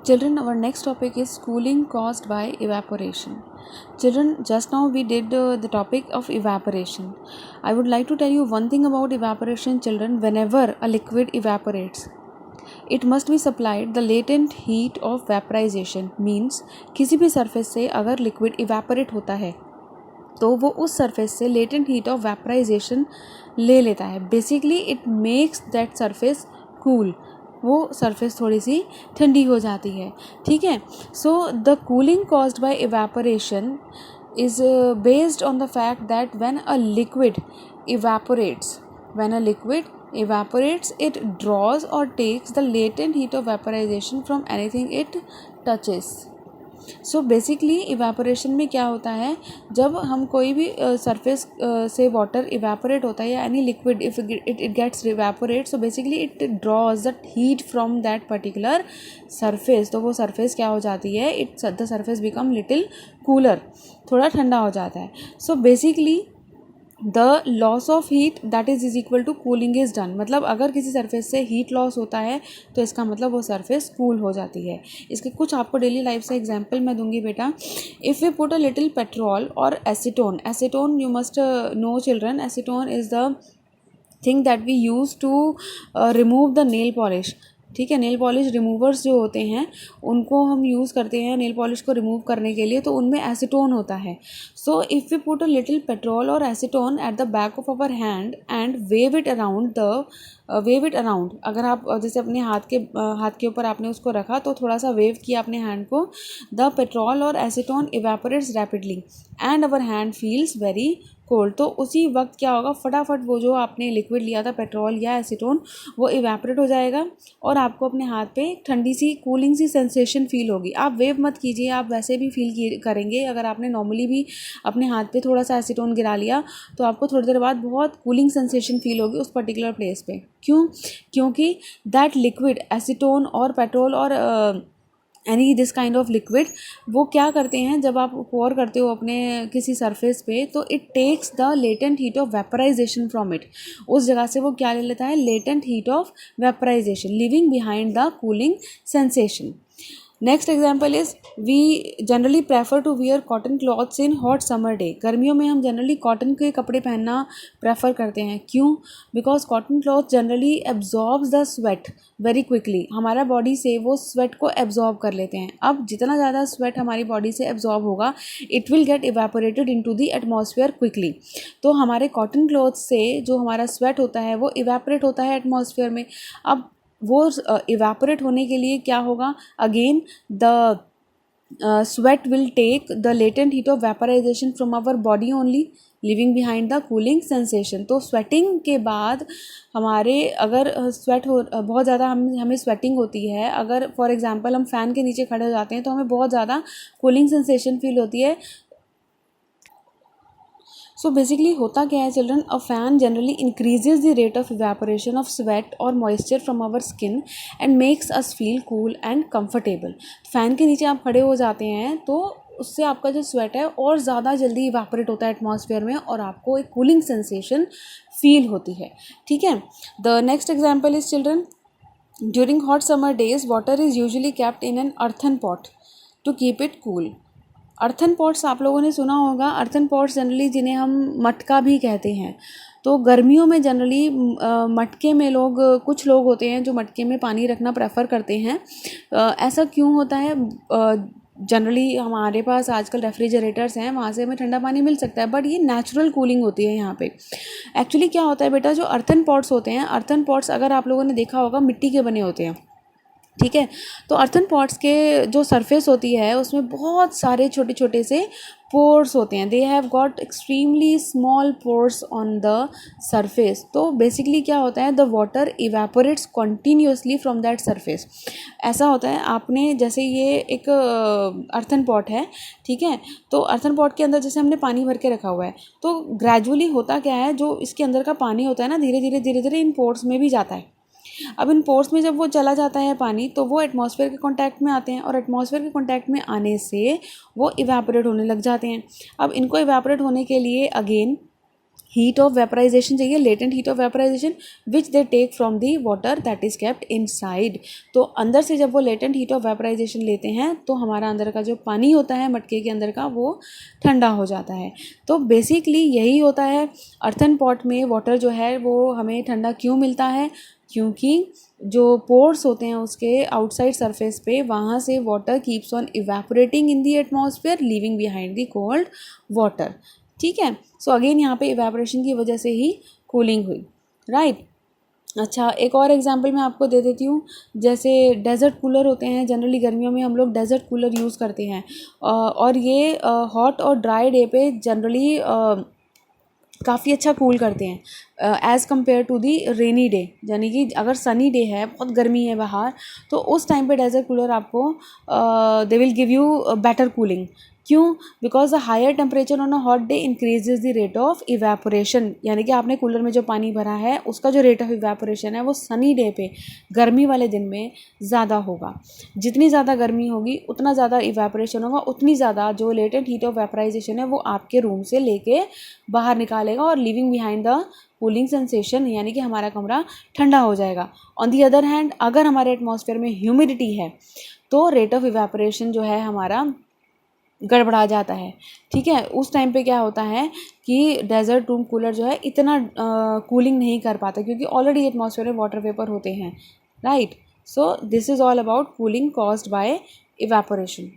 Children, our next topic is cooling caused by evaporation. Children, just now we did the topic of evaporation. I would like to tell you one thing about evaporation, children. Whenever a liquid evaporates, it must be supplied the latent heat of vaporization. Means किसी भी surface से अगर liquid evaporate होता है तो वो उस surface से latent heat of vaporization ले लेता है. Basically it makes that surface cool. वो सरफेस थोड़ी सी ठंडी हो जाती है. ठीक है. So the cooling caused by evaporation is based on the fact that when a liquid evaporates it draws or takes the latent heat of vaporization from anything it touches. So basically evaporation में क्या होता है, जब हम कोई भी surface से water evaporate होता है या any liquid if it gets evaporate, so basically it draws the heat from that particular surface. तो वो सरफेस क्या हो जाती है, the surface become little cooler, थोड़ा ठंडा हो जाता है. So basically the loss of heat that is equal to cooling is done. मतलब अगर किसी सरफेस से हीट लॉस होता है तो इसका मतलब वो सरफेस कूल हो जाती है. इसके कुछ आपको डेली लाइफ से एग्जांपल मैं दूंगी बेटा. If we put a little petrol और acetone you must know children, acetone is the thing that we use to remove the nail polish. ठीक है. नेल पॉलिश रिमूवर्स जो होते हैं उनको हम यूज़ करते हैं नेल पॉलिश को रिमूव करने के लिए, तो उनमें एसीटोन होता है. So if we put a little petrol और acetone at the back of our hand and wave it around अगर आप जैसे अपने हाथ के ऊपर आपने उसको रखा तो थोड़ा सा वेव किया अपने हैंड को, द पेट्रोल और acetone evaporates rapidly and our hand feels very cold. तो उसी वक्त क्या होगा, फटाफट वो जो आपने लिक्विड लिया था पेट्रोल या एसीटोन वो इवेपोरेट हो जाएगा और आपको अपने हाथ पे ठंडी सी कूलिंग सी सेंसेशन फील होगी. आप वेव मत कीजिए, आप वैसे भी फील करेंगे. अगर आपने नॉर्मली भी अपने हाथ पे थोड़ा सा एसीटोन गिरा लिया तो आपको थोड़ी देर बाद बहुत कूलिंग सेंसेशन फील होगी उस पर्टिकुलर प्लेस पे. क्योंकि दैट लिक्विड एसीटोन और पेट्रोल और any this kind of liquid वो क्या करते हैं, जब आप पोर करते हो अपने किसी सरफेस पे तो it takes the latent heat of vaporisation from it. उस जगह से वो क्या ले लेता है, latent heat of vaporisation, living behind the cooling sensation. Next example is we generally prefer to wear cotton clothes in hot summer day. गर्मियों में हम जनरली कॉटन के कपड़े पहनना प्रेफर करते हैं. क्यों? Because cotton cloth generally absorbs the sweat very quickly. हमारा बॉडी से वो स्वेट को एब्जॉर्ब कर लेते हैं. अब जितना ज़्यादा स्वेट हमारी बॉडी से एब्जॉर्ब होगा it will get evaporated into the atmosphere quickly. तो हमारे कॉटन क्लॉथ से जो हमारा स्वेट होता है वो इवेपोरेट होता है एटमॉस्फेयर में. अब वो इवेपोरेट होने के लिए क्या होगा, again the sweat will take the latent heat of vaporisation from our body only, living behind the cooling sensation. तो स्वेटिंग के बाद हमारे अगर स्वेट हो बहुत ज़्यादा हमें स्वेटिंग होती है, अगर फॉर एग्जांपल हम फ़ैन के नीचे खड़े हो जाते हैं तो हमें बहुत ज़्यादा कूलिंग सेंसेशन फील होती है. सो बेसिकली होता क्या है children, a fan generally increases the rate of evaporation of sweat और moisture from our skin and makes us feel cool and comfortable. Fan के नीचे आप खड़े हो जाते हैं तो उससे आपका जो स्वेट है और ज़्यादा जल्दी इवेपोरेट होता है एटमॉस्फेयर में और आपको एक कूलिंग सेंसेशन फील होती है. ठीक है. The next example is children, during hot summer days water is usually kept in an earthen pot to keep it cool. Earthen pots आप लोगों ने सुना होगा. अर्थन पॉट्स जनरली जिन्हें हम मटका भी कहते हैं. तो गर्मियों में जनरली मटके में कुछ लोग होते हैं जो मटके में पानी रखना प्रेफर करते हैं. ऐसा क्यों होता है, जनरली हमारे पास आजकल रेफ्रिजरेटर्स हैं, वहाँ से हमें ठंडा पानी मिल सकता है, बट ये नेचुरल कूलिंग होती है यहाँ पे. एक्चुअली क्या होता है बेटा, जो अर्थन पॉट्स होते हैं, अर्थन पॉट्स अगर आप लोगों ने देखा होगा मिट्टी के बने होते हैं. ठीक है. तो अर्थन पॉट्स के जो सरफेस होती है उसमें बहुत सारे छोटे छोटे से पोर्स होते हैं. They have got extremely small pores on the surface. तो बेसिकली क्या होता है, the water evaporates continuously from that surface. ऐसा होता है, आपने जैसे ये एक अर्थन पॉट है. ठीक है. तो अर्थन पॉट के अंदर जैसे हमने पानी भर के रखा हुआ है तो ग्रेजुअली होता क्या है, जो इसके अंदर का पानी होता है ना धीरे धीरे इन पोर्स में भी जाता है. अब इन पोर्स में जब वो चला जाता है पानी तो वो एटमॉस्फेयर के कांटेक्ट में आते हैं और एटमॉस्फेयर के कांटेक्ट में आने से वो इवेपोरेट होने लग जाते हैं. अब इनको इवेपोरेट होने के लिए अगेन हीट ऑफ वेपराइजेशन चाहिए, latent heat of vaporisation which they take from the water that is kept inside. तो अंदर से जब वो लेटेंट हीट ऑफ वेपराइजेशन लेते हैं तो हमारा अंदर का जो पानी होता है मटके के अंदर का वो ठंडा हो जाता है। तो बेसिकली यही होता है, अर्थन पॉट में वाटर जो है वो हमें ठंडा क्यों मिलता है, क्योंकि जो पोर्स होते हैं उसके आउटसाइड सरफेस पे वहाँ से water keeps on evaporating in the atmosphere leaving behind the cold water. ठीक है, सो अगेन यहाँ पे इवेपोरेशन की वजह से ही कूलिंग हुई, राइट। अच्छा, एक और एग्जांपल मैं आपको दे देती हूँ। जैसे डेजर्ट कूलर होते हैं, जनरली गर्मियों में हम लोग डेजर्ट कूलर यूज़ करते हैं, और ये हॉट और ड्राई डे पे जनरली काफ़ी अच्छा कूल करते हैं as compared to the rainy day. यानी कि अगर सनी डे है, बहुत गर्मी है बाहर, तो उस टाइम पे डेजर्ट कूलर आपको they will give you better cooling. क्यों? Because the higher temperature on a hot day increases the rate of evaporation. यानी कि आपने कूलर में जो पानी भरा है उसका जो रेट ऑफ इवेपोरेशन है वो सनी डे पे, गर्मी वाले दिन में ज़्यादा होगा। जितनी ज़्यादा गर्मी होगी उतना ज़्यादा इवेपोरेशन होगा, उतनी ज़्यादा जो लेटेंट हीट ऑफ वेपराइजेशन है वो आपके रूम से लेके बाहर निकालेगा और living behind the cooling sensation, यानी कि हमारा कमरा ठंडा हो जाएगा। ऑन दी अदर हैंड अगर हमारे एटमॉस्फेयर में ह्यूमिडिटी है तो रेट ऑफ इवेपोरेशन जो है हमारा गड़बड़ा जाता है। ठीक है, उस टाइम पे क्या होता है कि डेजर्ट रूम कूलर जो है इतना कूलिंग नहीं कर पाता, क्योंकि ऑलरेडी एटमॉस्फेयर में वाटर वेपर होते हैं, right. So this is all about cooling caused by evaporation.